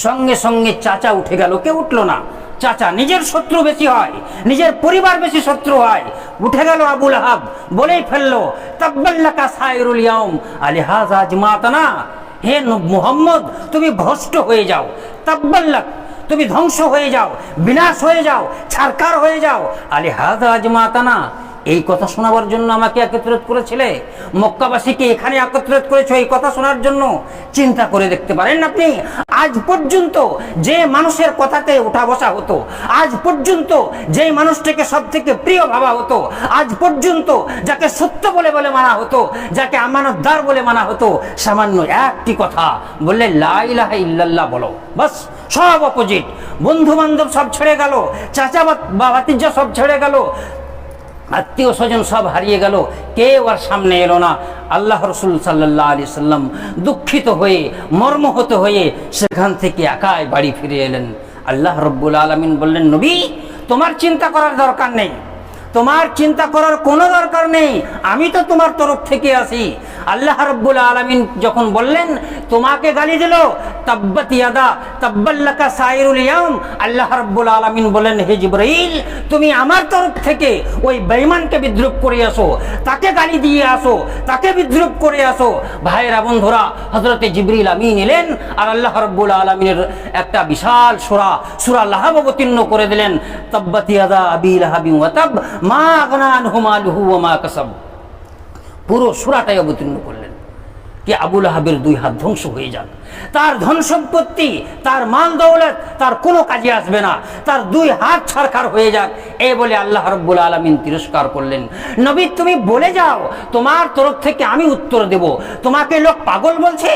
সঙ্গে সঙ্গে চাচা উঠে গেল, কেউ উঠলো না। চাচা, নিজের শত্রু বেশি হয়, নিজের পরিবার বেশি শত্রু হয়। উঠে গেল আবু লাহাব, বলেই ফেললো, তাব্বাল্লাকা সাইরুল ইয়াউম আলিহাযা আজমাতানা। হে মুহাম্মদ, তুমি ভ্রষ্ট হয়ে যাও, তাব্বাল্লাক, তুমি ধ্বংস হয়ে যাও, বিনাশ হয়ে যাও, ছারকার হয়ে যাও, আলিহাযা আজমাতানা। এই কথা শোনাবার জন্য আমাকে একত্রিত করেছিলে, মক্কাবাসীকে এখানে একত্রিত করেছো এই কথা শোনার জন্য। চিন্তা করে দেখতে পারেন আপনি, আজ পর্যন্ত যে মানুষের কথাতে ওঠা বসা হতো, আজ পর্যন্ত যেই মানুষটাকে সব থেকে প্রিয় ভাবা হতো, আজ পর্যন্ত যাকে সত্য বলে বলে মানা হতো, যাকে আমানতদার বলে মানা হতো, সামান্য একটি কথা বললে লা ইলাহা ইল্লাল্লাহ বলো, বাস সব অপোজিট। বন্ধু বান্ধব সব ছেড়ে গেল, চাচা বা ভাতিজা সব ছেড়ে গেল, আত্মীয় স্বজন সব হারিয়ে গেল, কেউ আর সামনে এলো না। আল্লাহ রসুল সাল্লাল্লাহু আলাইহি সাল্লাম দুঃখিত হয়ে, মর্মাহত হয়ে সেখান থেকে একাই বাড়ি ফিরে এলেন। আল্লাহ রব্বুল আলামিন বললেন, নবী, তোমার চিন্তা করার দরকার নেই, তোমার চিন্তা করার কোনো দরকার নেই, আমি তো তোমার তরফ থেকে আছি। আল্লাহ রাব্বুল আলামিন যখন বললেন, তোমাকে গালি দিল, তাব্বাত ইয়াদা তাব্বাল্লাকা সাইরুল ইয়াউম, আল্লাহ রাব্বুল আলামিন বলেন, হে জিবরাইল, তুমি আমার তরফ থেকে ওই বেঈমানকে বিদ্রুপ করে আসো, তাকে গালি দিয়ে আসো, তাকে বিদ্রুপ করে আসো। ভাইরা বন্ধুরা, হযরতে জিবরিল আমিন এলেন আর আল্লাহ রাব্বুল আলামিনের একটা বিশাল সূরা লাহাব অবতীর্ণ করে দিলেন। তাব্বাত ইয়াদা আবি লাহাবিন ওয়া তাব মা আগনা আনহু মালুহু ওয়া মা কাসাব। পুরো সূরাটাই অবতীর্ণ করলেন কি আবু লাহাবের দুই হাত ধ্বংস হয়ে যাক, তার ধন সম্পত্তি, তার মাল দৌলত তার কোনো কাজে আসবে না, তার দুই হাত ছারখার হয়ে যাক, এই বলে আল্লাহ রাব্বুল আলামিন তিরস্কার করলেন। নবী, তুমি বলে যাও, তোমার তরফ থেকে আমি উত্তর দেব। তোমাকে লোক পাগল বলছে,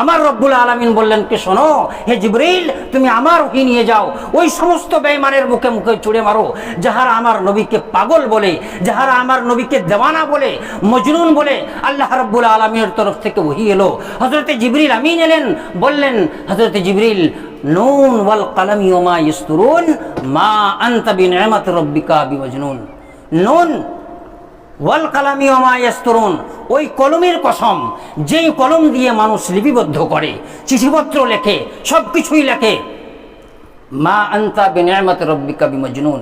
আমার রব্বুল আলামিন বললেন কি, শোনো হে জিবরিল, তুমি আমার ওহী নিয়ে যাও, ওই সমস্ত বেঈমানের মুখে মুখে ছুঁড়ে মারো যাহারা আমার নবীকে পাগল বলে, যাহারা আমার নবীকে দেওয়ানা বলে, মজনুন বলে। আল্লাহ রাব্বুল আলামিনের তরফ থেকে ওহী এলো, হযরতে জিবরিল আমিন এলেন, বললেন, হযরতে জিবরিল, নুন ওয়াল কলমি ওয়া মা ইসতুরুন মা আনতা বিনিআমাতি রাব্বিকা বিমজনুন। নুন ওয়াল কলমি ওয়া মা ইসতুরুন, ওই কলমের কসম, যেই কলম দিয়ে মানুষ লিপিবদ্ধ করে, চিঠিপত্র লেখে, সবকিছুই লেখে। মা আনতা বিনিআমাতি রাব্বিকা বিমজনুন,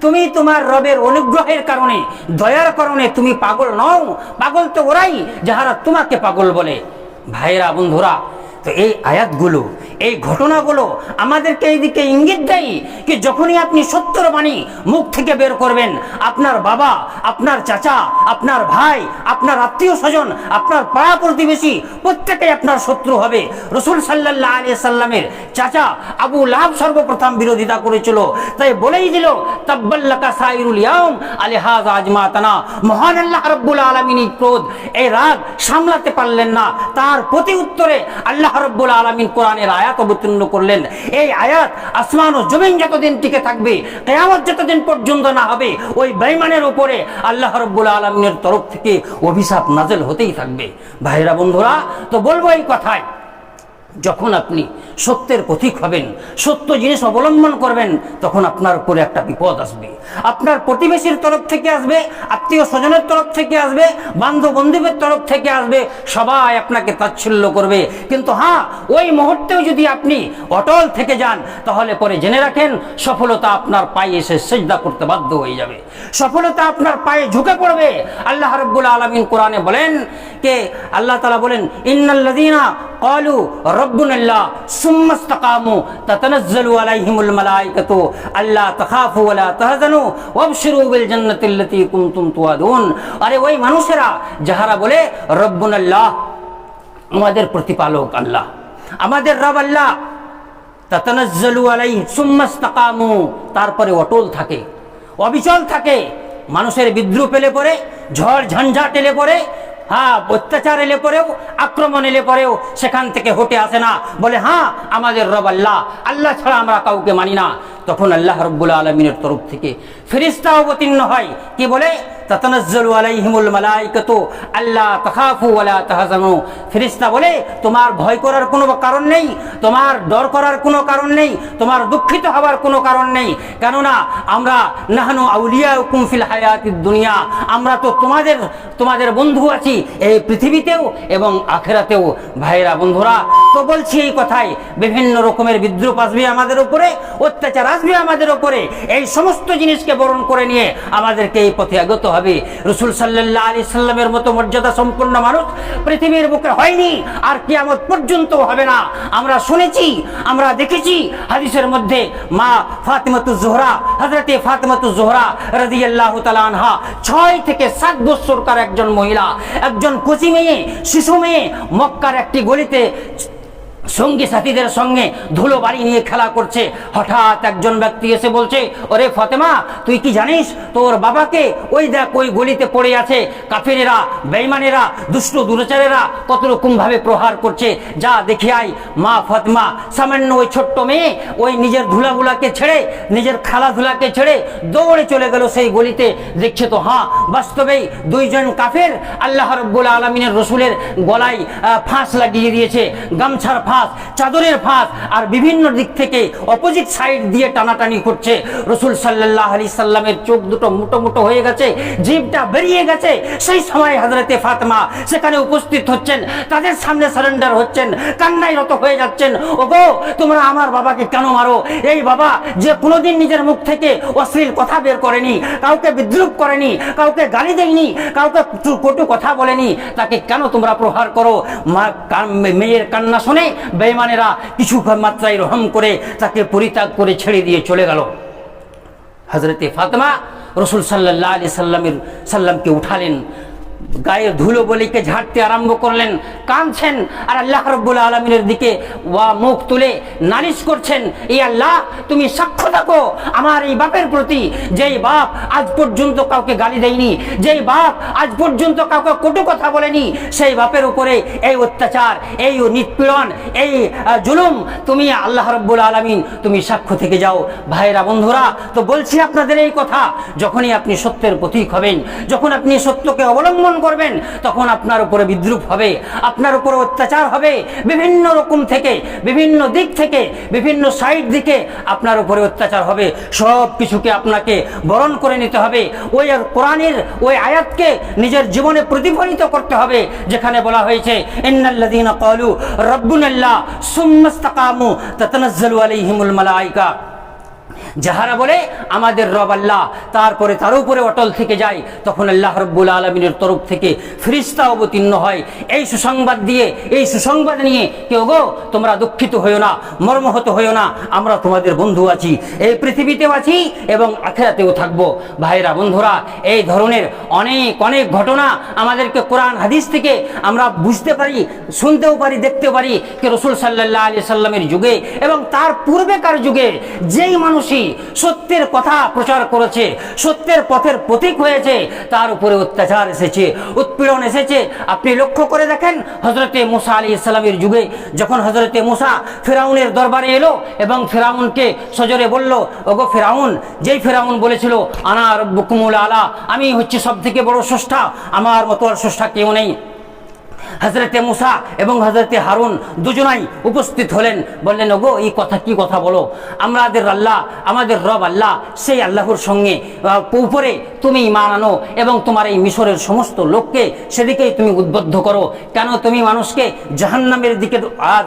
তুমি তোমার রবের অনুগ্রহের কারণে, দয়ার কারণে তুমি পাগল নও। পাগল তো ওরাই যাহারা তোমাকে পাগল বলে। ভাইরা বন্ধুরা, তো এই আয়াতগুলো, এই ঘটনাগুলো আমাদেরকে এইদিকে ইঙ্গিত দেয় কি যখনই আপনি সত্যের বাণী মুখ থেকে বের করবেন, আপনার বাবা, আপনার চাচা, আপনার ভাই, আপনার আত্মীয় স্বজন, আপনার পাড়া প্রতিবেশী প্রত্যেকেই আপনার শত্রু হবে। রাসূল সাল্লাল্লাহু আলাইহি সাল্লামের চাচা আবু লাহাব সর্বপ্রথম বিরোধিতা করেছিল, তাই বলেই দিল, তাব্বাল্লাকা সাইরুল ইয়াউম আলিহাযা আজমাতানা। মহান আল্লাহ রাব্বুল আলামিন ক্রোধ, এই রাগ সামলাতে পারলেন না, তার প্রতি উত্তরে আল্লাহ রাব্বুল আলামিন কোরআনের আয়াত অবতীর্ণ করলেন। এই আয়াত আসমান ও জমিন যতদিন টিকে থাকবে, কিয়ামত যতদিন পর্যন্ত না হবে, ওই বেঈমানের উপরে আল্লাহ রাব্বুল আলামিনের তরফ থেকে অভিশাপ নাযিল হতেই থাকবে। ভাইরা বন্ধুরা, তো বলবো এই কথাই, যখন আপনি সত্যের পথিক হবেন, সত্য জিনিস অবলম্বন করবেন, তখন আপনার উপরে একটা বিপদ আসবে। আপনার প্রতিবেশীর তরফ থেকে আসবে, আত্মীয় স্বজনের তরফ থেকে আসবে, বান্ধব বান্ধবের তরফ থেকে আসবে, সবাই আপনাকে তাচ্ছিল্য করবে। কিন্তু হ্যাঁ, ওই মুহূর্তেও যদি আপনি অটল থেকে যান, তাহলে পরে জেনে রাখেন, সফলতা আপনার পায়ে এসে সিজদা করতে বাধ্য হয়ে যাবে, সফলতা আপনার পায়ে ঝুঁকে পড়বে। আল্লাহ রাব্বুল আলামিন কোরআনে বলেন কে, আল্লাহ তাআলা বলেন, ইন্নাল্লাযীনা ক্বালু রব্বুনাল্লাহ সুম্মা ইসতাকামু তাতানাজ্জালু আলাইহিমুল মালায়েকাতু আল্লা তাখাফু ওয়া লা তাহজানু ওয়াবশিরু বিল জান্নাতিল্লাতী কুনতুম তুআদুন। আরে ওই মানুষেরা যাহারা বলে রব্বুনাল্লাহ, আমাদের প্রতিপালক আল্লাহ, আমাদের রব আল্লাহ, তাতানাজ্জালু আলাইহি সুম্মা ইসতাকামু, তারপরে অটল থাকে, অবিচল থাকে, মানুষের বিদ্রুপ এলে পরে, ঝড় ঝঞ্ঝাট এলে পরে, হ্যাঁ অত্যাচার এলে পরেও, আক্রমণ এলে পরেও সেখান থেকে হটে আসে না, বলে হ্যাঁ আমাদের রব আল্লাহ, আল্লাহ ছাড়া আমরা কাউকে মানি না। তখন আল্লাহ রাব্বুল আলামিনের তরফ থেকে ফেরেশতা অবতীর্ণ হয়, কি বলে, তাতানাজ্জালু আলাইহিমুল মালায়েকাতু আল্লা তাখাফু ওয়া লা তাহজানু। ফেরেশতা বলে, তোমার ভয় করার কোনো কারণ নেই, তোমার ডর করার কোনো কারণ নেই, তোমার দুঃখিত হওয়ার কোনো কারণ নেই, কেননা আমরা নাহনু আউলিয়াউকুম ফিল হায়াতিদ দুনিয়া, আমরা তো তোমাদের বন্ধু আছি এই পৃথিবীতেও এবং আখিরাতেও। ভাইরা বন্ধুরা, তো বলছি এই কথায় বিভিন্ন রকমের বিদ্রুপ আসবে আমাদের উপরে, অত্যাচার আসবে আমাদের উপরে, এই সমস্ত জিনিসকে বরণ করে নিয়ে আমাদেরকে এই পথে এগোতে হবে। রাসূল সাল্লাল্লাহু আলাইহি সাল্লামের মতো মর্যাদা সম্পন্ন মানুষ পৃথিবীর বুকে হয়নি, আর কিয়ামত পর্যন্ত হবে না। আমরা শুনেছি, আমরা দেখেছি হাদিসের মধ্যে মা ফাতিমাতুজ জোহরা, হযরতে ফাতিমাতুজ জোহরা রাদিয়াল্লাহু তাআলা আনহা 6 থেকে 7 বছরকার একজন মহিলা, একজন কচি মেয়ে, শিশু মেয়ে, মক্কার একটি গলিতে সঙ্গী সাথীদের সঙ্গে ধুলো বাড়ি নিয়ে খেলা করছে। হঠাৎ একজন ব্যক্তি এসে বলছে, ওরে ফাতেমা, তুই কি জানিস তোর বাবাকে ওই দেখ ওই গলিতে পড়ে আছে, কাফেরেরা, বেঈমানেরা, দুষ্ট দুরাচারেরা কত রকম ভাবে প্রহার করছে, যা দেখে আয়। মা ফাতেমা সামান্য ওই ছোট্ট মেয়ে ওই নিজের ধুলাগুলাকে ছেড়ে, নিজের খেলাধুলাকে ছেড়ে দৌড়ে চলে গেল সেই গলিতে। দেখছে তো হ্যাঁ, বাস্তবেই দুইজন কাফের আল্লাহ রাব্বুল আলামিনের রসুলের গলায় ফাঁস লাগিয়ে দিয়েছে, গামছার ফাঁস, চাদরের ফাঁস, আর বিভিন্ন দিক থেকে অপোজিট সাইড দিয়ে টানাটানি করছে। রাসূল সাল্লাল্লাহু আলাইহি সাল্লামের চোখ দুটো মুটো মুটো হয়ে গেছে, জিভটা বেরিয়ে গেছে। সেই সময় হযরতে ফাতেমা সেখানে উপস্থিত হচ্ছেন, তাদের সামনে সারেন্ডার হচ্ছেন, কান্নায় রত হয়ে যাচ্ছেন। ওগো, তোমরা আমার বাবাকে কেন মারো? এই বাবা যে কোনোদিন নিজের মুখ থেকে অশ্লীল কথা বের করেনি, কাউকে বিদ্রুপ করেনি, কাউকে গালি দেয়নি, কাউকে কটু কথা বলেনি, তাকে কেন তোমরা প্রহার করো? মেয়ের কান্না শুনে বেঈমানেরা কিছু মাত্রায় রহম করে তাকে পরিত্যাগ করে ছেড়ে দিয়ে চলে গেল। হযরতে ফাতেমা রাসূল সাল্লাল্লাহু আলাইহি সাল্লামকে উঠালেন, গায়ের ধুলো বলিকে ঝাড়তে আরম্ভ করলেন, কাঁদছেন আর আল্লাহ রাব্বুল আলামিনের দিকে মুখ তুলে নালিশ করছেন, এই আল্লাহ তুমি সাক্ষ্য থাকো আমার এই বাপের প্রতি, যেই বাপ আজ পর্যন্ত কাউকে গালি দেয়নি, যেই বাপ আজ পর্যন্ত কাউকে কটু কথা বলেনি, সেই বাপের উপরে এই অত্যাচার, এই নিপীড়ন, এই জুলুম, তুমি আল্লাহ রাব্বুল আলামিন তুমি সাক্ষ্য থেকে যাও। ভাইরা বন্ধুরা, তো বলছি আপনাদের এই কথা, যখনই আপনি সত্যের পথিক হবেন, যখন আপনি সত্যকে অবলম্বন করবেন, তখন আপনার উপরে বিদ্রুপ হবে, আপনার উপরে অত্যাচার হবে, বিভিন্ন রকম থেকে, বিভিন্ন দিক থেকে, বিভিন্ন সাইড দিকে আপনার উপরে অত্যাচার হবে। সব কিছুকে আপনাকে বরণ করে নিতে হবে। ওই কোরআনের ওই আয়াতকে নিজের জীবনে প্রতিফলিত করতে হবে, যেখানে বলা হয়েছে, ইন্নাল্লাযীনা ক্বালু রাব্বুনাল্লাহ সুম্মা ইসতাকামু তাতানাজ্জালু আলাইহিমুল মালায়েকা, যাহারা বলে আমাদের রব আল্লাহ, তারপরে তার উপরে অটল থেকে যায়, তখন আল্লাহ রাব্বুল আলামিনের তরফ থেকে ফেরেশতা অবতীর্ণ হয় এই সুসংবাদ দিয়ে, এই সুসংবাদ নিয়ে, কেউ গো তোমরা দুঃখিত হইও না, মর্মাহত হইও না, আমরা তোমাদের বন্ধু আছি, এই পৃথিবীতেও আছি এবং আখিরাতেও থাকবো। ভাইরা বন্ধুরা, এই ধরনের অনেক অনেক ঘটনা আমাদেরকে কোরআন হাদিস থেকে আমরা বুঝতে পারি, শুনতেও পারি, দেখতে পারি যে রাসূল সাল্লাল্লাহু আলাইহি সাল্লামের যুগে এবং তার পূর্বেকার যুগে যেই মানুষই সত্যের কথা প্রচার করেছে, সত্যের পথের প্রতীক হয়েছে, তার উপরে অত্যাচার এসেছে, উৎপীড়ন এসেছে। আপনি লক্ষ্য করে দেখেন, হযরতে মুসা আলাইহিস সালামের যুগে যখন হযরতে মুসা ফিরাউনের দরবারে এলো এবং ফিরাউনকে সজোরে বলল, ওগো ফিরাউন, যেই ফিরাউন বলেছিল আনা রাব্বুকুমুল আলা, আমি হচ্ছে সবথেকে বড় স্রষ্টা, আমার মতো আর স্রষ্টা কেউ নেই, হযরতে মুসা এবং হযরতে হারুন দুজনাই উপস্থিত হলেন, বললেন, ওগো এই কথা কি কথা বলো, আমাদের আল্লাহ, আমাদের রব আল্লাহ, সেই আল্লাহর সঙ্গে উপরে তুমি ঈমান আনো এবং তোমার এই মিশরের সমস্ত লোককে সেদিকেই তুমি উদ্বুদ্ধ করো, কেন তুমি মানুষকে জাহান্নামের দিকে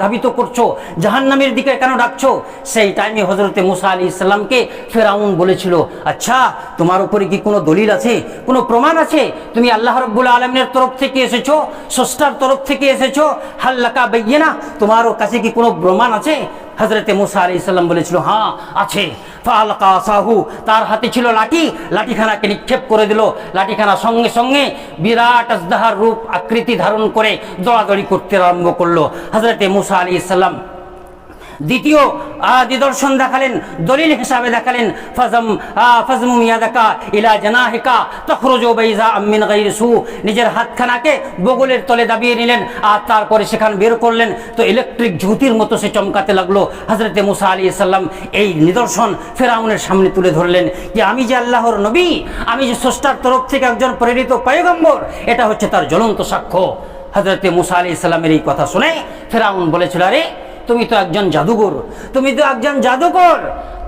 ধাবিত করছো, জাহান্নামের দিকে কেন ডাকছো? সেই টাইমে হযরতে মুসা আলাইহিস সালামকে ফিরাউন বলেছিল, আচ্ছা তোমার উপরে কি কোনো দলিল আছে, কোনো প্রমাণ আছে, তুমি আল্লাহ রাব্বুল আলামিনের তরফ থেকে এসেছো, স্রষ্টার তরফ থেকে এসেছো, হাল্লাকা বাইয়িনা, তোমার কাছে কি কোনো প্রমাণ আছে? হযরতে মুসা আলাইহিস সালাম বলেছিল, হ্যাঁ আছে। ফালকা সাহু, তার হাতে ছিল লাঠি, লাঠিখানাকে নিক্ষেপ করে দিল, লাঠিখানা সঙ্গে সঙ্গে বিরাট আজদাহার রূপ আকৃতি ধারণ করে দৌড়াদৌড়ি করতে আরম্ভ করলো। হযরতে মুসা আলাইহিস সালাম দ্বিতীয় নিদর্শন দেখালেন, দলিল হিসাবে দেখালেন, ফাজমু ইয়াদাকা ইলা জানাহিকা তখরুজু বাইযা মিন গায়রি সু, নিজের হাতখানাকে বগলের তলে দাবিয়ে নিলেন আর তারপরে সেখান বের করলেন, তো ইলেকট্রিক ঝুঁতির মতো সে চমকাতে লাগলো। হযরতে মুসা আলাইহিস সালাম এই নিদর্শন ফিরাউনের সামনে তুলে ধরলেন যে আমি যে আল্লাহর নবী, আমি যে স্রষ্টার তরফ থেকে একজন প্রেরিত পয়গম্বর, এটা হচ্ছে তার জ্বলন্ত সাক্ষ্য। হযরতে মুসা আলাইহিস সালামের এই কথা শুনে ফিরাউন বলেছিল, আরে তুমি তো একজন জাদুকর, তুমি তো একজন জাদুকর,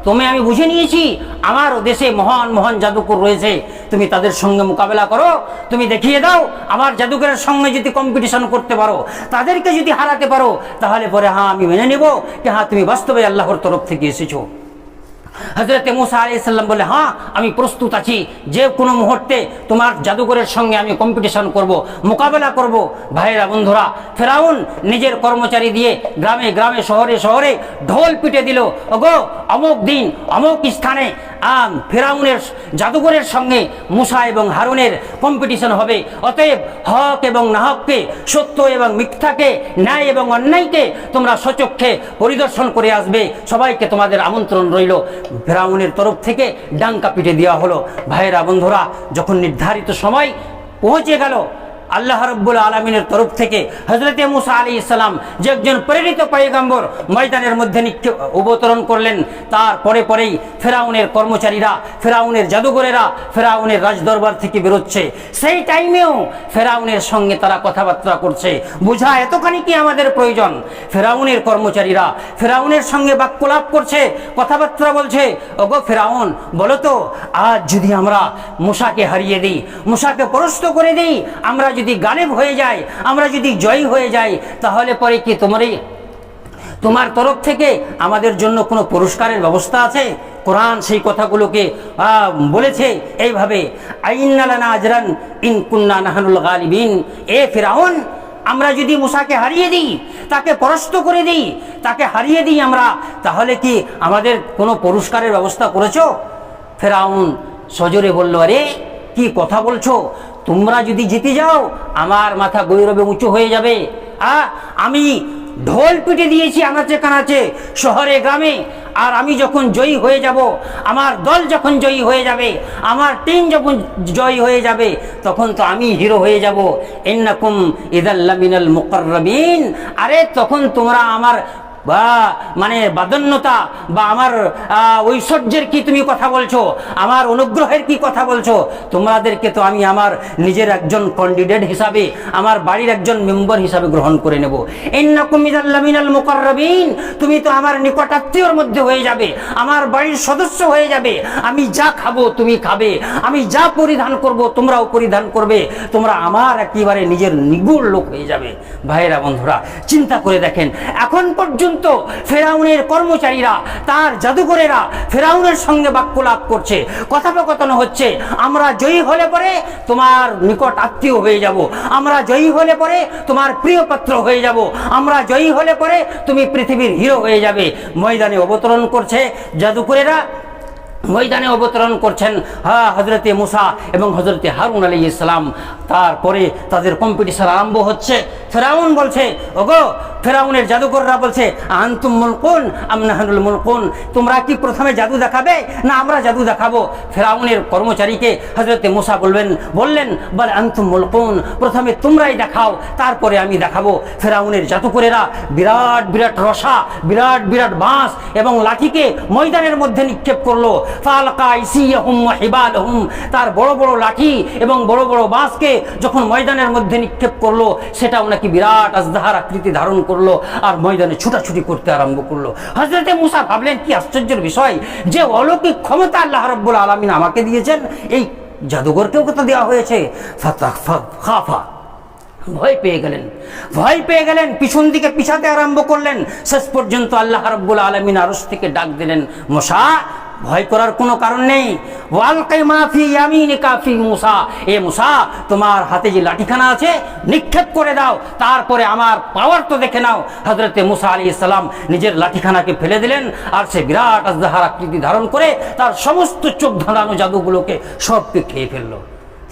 তুমি আমি বুঝে নিয়েছি আমার দেশে মহান মহান জাদুকর রয়েছে, তুমি তাদের সঙ্গে মোকাবেলা করো, তুমি দেখিয়ে দাও আমার জাদুকরের সঙ্গে যদি কম্পিটিশন করতে পারো, তাদেরকে যদি হারাতে পারো, তাহলে পরে হ্যাঁ আমি মেনে নেব যে হ্যাঁ তুমি বাস্তবে আল্লাহর তরফ থেকে এসেছো। হযরত মুসা আলাইহিস সালাম বলে, হ্যাঁ আমি প্রস্তুত আছি, যে কোনো মুহূর্তে তোমার জাদুকরের সঙ্গে আমি কম্পিটিশন করব, মোকাবেলা করব। ভাইরা বন্ধুরা, ফেরাউন নিজের কর্মচারী দিয়ে গ্রামে গ্রামে শহরে শহরে ঢোল পিটে দিল, ওগো অমুক দিন অমুক স্থানে ফেরাউনের জাদুকরের সঙ্গে মুসা এবং হারুনের কম্পিটিশন হবে। অতএব হক এবং নাহককে, সত্য এবং মিথ্যাকে, ন্যায় এবং অন্যায়কে তোমরা সচক্ষে পরিদর্শন করে আসবে, সবাইকে তোমাদের আমন্ত্রণ রইল। ফেরাউনের তরফ থেকে ডাঙ্কা পিটে দেওয়া হলো। ভাইরা বন্ধুরা, যখন নির্ধারিত সময় পৌঁছে গেল, আল্লাহ রাব্বুল আলামিনের তরফ থেকে হযরত মুসা আলাইহিস সালাম, যে একজন প্রেরিত পয়গম্বর, ময়দানের মধ্যে অবতরণ করলেন। তারপরে পরেই ফেরাউনের কর্মচারীরা, ফেরাউনের জাদুঘরেরা ফেরাউনের রাজদরবার থেকে বেরোচ্ছে। সেই টাইমেও ফেরাউনের সঙ্গে তারা কথাবার্তা করছে। বোঝা এতখানি কি আমাদের প্রয়োজন? ফেরাউনের কর্মচারীরা ফেরাউনের সঙ্গে বাক্যলাপ করছে, কথাবার্তা বলছে। ওগো ফেরাউন, বলো তো, আজ যদি আমরা মুসাকে হারিয়ে দিই, মুসাকে পরাস্ত করে দিই, আমরা যদি গালেব হয়ে যাই, আমরা যদি জয়ী হয়ে যাই, তাহলে পরে কি তোমার তরফ থেকে আমাদের জন্য কোনো পুরস্কারের ব্যবস্থা আছে? কোরআন সেই কথাগুলোকে বলেছে এইভাবে, আইন্না লানা আজরান ইন কুন্না নাহনুল গালিবিন। এ ফিরাউন, আমরা যদি মুসাকে হারিয়ে দিই, তাকে পরাস্ত করে দিই, তাকে হারিয়ে দিই আমরা, তাহলে কি আমাদের কোনো পুরস্কারের ব্যবস্থা করেছো? ফেরাউন সজোরে বলল, আরে কি কথা বলছো? তোমরা যদি জিতে যাও, আমার মাথা গৌরবে উঁচু হয়ে যাবে। আমি ঢোল পিটে দিয়েছি আনাচে কানাচে, শহরে গ্রামে, আর আমি যখন জয়ী হয়ে যাব, আমার দল যখন জয়ী হয়ে যাবে, আমার টিম যখন জয়ী হয়ে যাবে, তখন তো আমি হিরো হয়ে যাব। ইন্নাকুম ইযাল লামিনাল মুকাররাবিন। আরে তখন তোমরা আমার বাদন্যতা বা আমার ঐশ্বর্যের কি তুমি কথা বলছো? আমার অনুগ্রহের কি কথা বলছো? তোমাদেরকে তো আমি আমার নিজের একজন ক্যান্ডিডেট হিসাবে, আমার বাড়ির একজন মেম্বার হিসাবে গ্রহণ করে নেব। ইন্নাকুম মিনাল লামিনাল মুকাররাবিন। তুমি তো আমার নিকটাত্মীয়র মধ্যে হয়ে যাবে, আমার বাড়ির সদস্য হয়ে যাবে। আমি যা খাবো তুমি খাবে, আমি যা পরিধান করব তোমরাও পরিধান করবে, তোমরা আমার একেবারে নিজের নিগুড় লোক হয়ে যাবে। ভাইরা বন্ধুরা, চিন্তা করে দেখেন, এখন পর্যন্ত ফেরাউনের কর্মচারীরা, তার জাদুঘরেরা ফেরাউনের সঙ্গে বাক্যলাপ করছে, কথোপকথন হচ্ছে। আমরা জয়ী হলে পরে তোমার নিকট আত্মীয় হয়ে যাব, আমরা জয়ী হলে পরে তোমার প্রিয় পাত্র হয়ে যাব, আমরা জয়ী হলে পরে তুমি পৃথিবীর হিরো হয়ে যাবে। ময়দানে অবতরণ করছে জাদুঘরেরা, ময়দানে অবতরণ করছেন হযরতে মুসা এবং হযরতে হারুন আলাইহিস সালাম। তারপরে তাদের কম্পিটিশন আরম্ভ হচ্ছে। ফেরাউন বলছে, ওগো ফেরাউনের জাদুকররা বলছে, আনতুম মুলকুন আম নাহনুল মুলকুন। তোমরা কি প্রথমে জাদু দেখাবে না আমরা জাদু দেখাবো? ফেরাউনের কর্মচারীকে হযরতে মুসা বললেন, বল আনতুম মুলকুন, প্রথমে তোমরাই দেখাও, তারপরে আমি দেখাবো। ফেরাউনের জাদুকরেরা বিরাট বিরাট রসা, বিরাট বিরাট বাঁশ এবং লাঠিকে ময়দানের মধ্যে নিক্ষেপ করলো। ফালকা ইসিয়াহুম ওয়া হিবালহুম। তার বড় বড় লাঠি এবং বড় বড় বাঁশকে যখন ময়দানের মধ্যে নিক্ষেপ করলো, সেটাও নাকি বিরাট আজদাহার আকৃতি ধারণ করলো আর ময়দানে ছুটাছুটি করতে আরম্ভ করলো। হযরতে মুসা ভাবলেন, কি আশ্চর্যের বিষয়, যে অলৌকিক ক্ষমতা আল্লাহ রাব্বুল আলামিন আমাকে দিয়েছেন, এই জাদুঘরকেও কথা দেওয়া হয়েছে। খাফা, ভয় পেয়ে গেলেন, পিছন দিকে পিছাতে আরম্ভ করলেন। শেষ পর্যন্ত আল্লাহ রাব্বুল আলামিন আরশ থেকে ডাক দিলেন, মুসা, ভয় করার কোনো কারণ নেই। ওয়ালকি মা ফি ইয়ামিনিকা ফি মুসা। এ মুসা, তোমার হাতে যে লাঠিখানা আছে নিক্ষেপ করে দাও, তারপরে আমার পাওয়ার তো দেখে নাও। হযরতে মুসা আলাইহিস সালাম নিজের লাঠিখানাকে ফেলে দিলেন, আর সে বিরাট আজদাহার আকৃতি ধারণ করে তার সমস্ত চোখ ধাঁধানো জাদুগুলোকে সবকে খেয়ে ফেললো।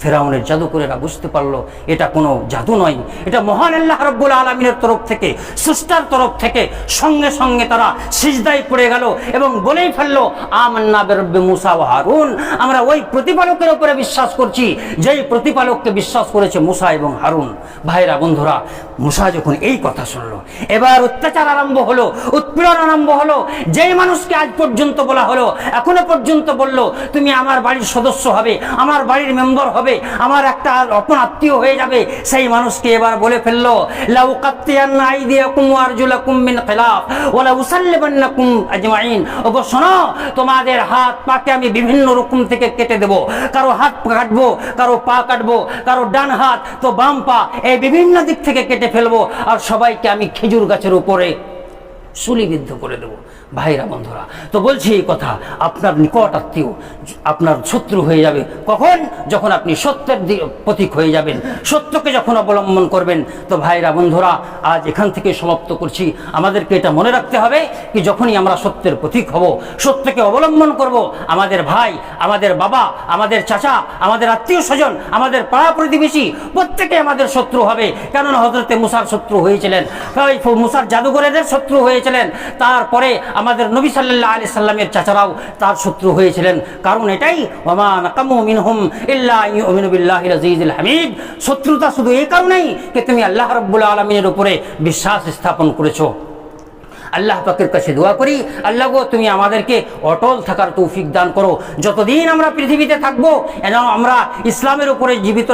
ফেরাউনের জাদুকরেরা বুঝতে পারলো এটা কোনো জাদু নয়, এটা মহান আল্লাহ রাব্বুল আলামিনের তরফ থেকে, স্রষ্টার তরফ থেকে। সঙ্গে সঙ্গে তারা সিজদায় পড়ে গেল এবং বলেই ফেললো, আমান্না বিরব্বি মুসা ওয়া হারুন। আমরা ওই প্রতিপালকের উপরে বিশ্বাস করছি যেই প্রতিপালককে বিশ্বাস করেছে মুসা এবং হারুন। ভাইরা বন্ধুরা, মুসা যখন এই কথা শুনলো, এবার অত্যাচার আরম্ভ হলো, উৎপীড়ন আরম্ভ হলো। যেই মানুষকে আজ পর্যন্ত বলা হলো, এখনো পর্যন্ত বললো তুমি আমার বাড়ির সদস্য হবে, আমার বাড়ির মেম্বার হবে, আমার একটা অপন আত্মীয় হয়ে যাবে, সেই মানুষকে এবার বলে ফেললো, লাউ কাত্তিয়ান্না আইদিয়াকুম ওয়া আরজুলাকুম মিন খিলাফ ওয়া লা উসাল্লিবান্নাকুম আজমাইন। ওগো শোনো, তোমাদের হাত পাকে আমি বিভিন্ন রকম থেকে কেটে দেব, কারো হাত কাটবো, কারো পা কাটবো, কারো ডান হাত তো বাম পা, এই বিভিন্ন দিক থেকে কেটে ফেলবো, আর সবাইকে আমি খেজুর গাছের উপরে শুলিবিদ্ধ করে দেব। ভাইরা বন্ধুরা, তো বলছি এই কথা, আপনার নিকট আত্মীয় আপনার শত্রু হয়ে যাবে কখন? যখন আপনি সত্যের প্রতীক হয়ে যাবেন, সত্যকে যখন অবলম্বন করবেন। তো ভাইরা বন্ধুরা, আজ এখান থেকে সমাপ্ত করছি। আমাদেরকে এটা মনে রাখতে হবে কি যখনই আমরা সত্যের প্রতীক হব, সত্যকে অবলম্বন করব, আমাদের ভাই, আমাদের বাবা, আমাদের চাচা, আমাদের আত্মীয় স্বজন, আমাদের পাড়া প্রতিবেশী প্রত্যেকে আমাদের শত্রু হবে। কেননা হযরতে মুসার শত্রু হয়েছিলেন, মুসার জাদুঘরেদের শত্রু হয়েছিলেন, তারপরে আমাদের নবী সাল্লাল্লাহু আলাইহি সাল্লামের চাচারাও তার শত্রু হয়েছিলেন। কারণ এটাই, ওয়া নাকামু মিনহুম ইল্লা ইউমিনু বিল্লাহিল আজিজিল হামিদ। শত্রুতা শুধু এই কারণেই যে তুমি আল্লাহ রাব্বুল আলামিনের উপরে বিশ্বাস স্থাপন করেছো। আল্লাহ পাকের কাছে দোয়া করি, আল্লাহ গো তুমি আমাদেরকে অটল থাকার তৌফিক দান করো। যতদিন আমরা পৃথিবীতে থাকবো যেন আমরা ইসলামের উপরে জীবিত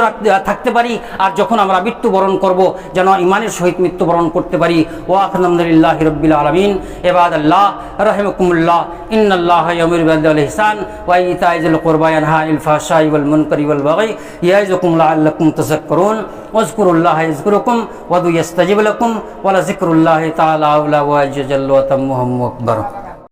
থাকতে পারি, আর যখন আমরা মৃত্যুবরণ করব যেন ইমানের সহিত মৃত্যুবরণ করতে পারি। ওয়া আলহামদুলিল্লাহি রাব্বিল আলামিন। ইবাদাল্লাহ রাহিমাকুমুল্লাহ, ইন্নাল্লাহা ইয়ামুরু বিল ইহসান ওয়া ইতাইজিল কুরবা ওয়া ইয়ানহা আনিল ফাহশাই ওয়াল মুনকারি ওয়াল বাগই ইয়াইযুকুম লাআল্লাকুম তাযাক্কারুন ওয়াজকুরুল্লাহা ইয়াযকুরুকুম ওয়া ইয়াস্তাজিব লাকুম ওয়া লাযিকরুল্লাহি তাআলা আউলা ওয়া জাল্লা ওয়া তাম্মুহু আকবার।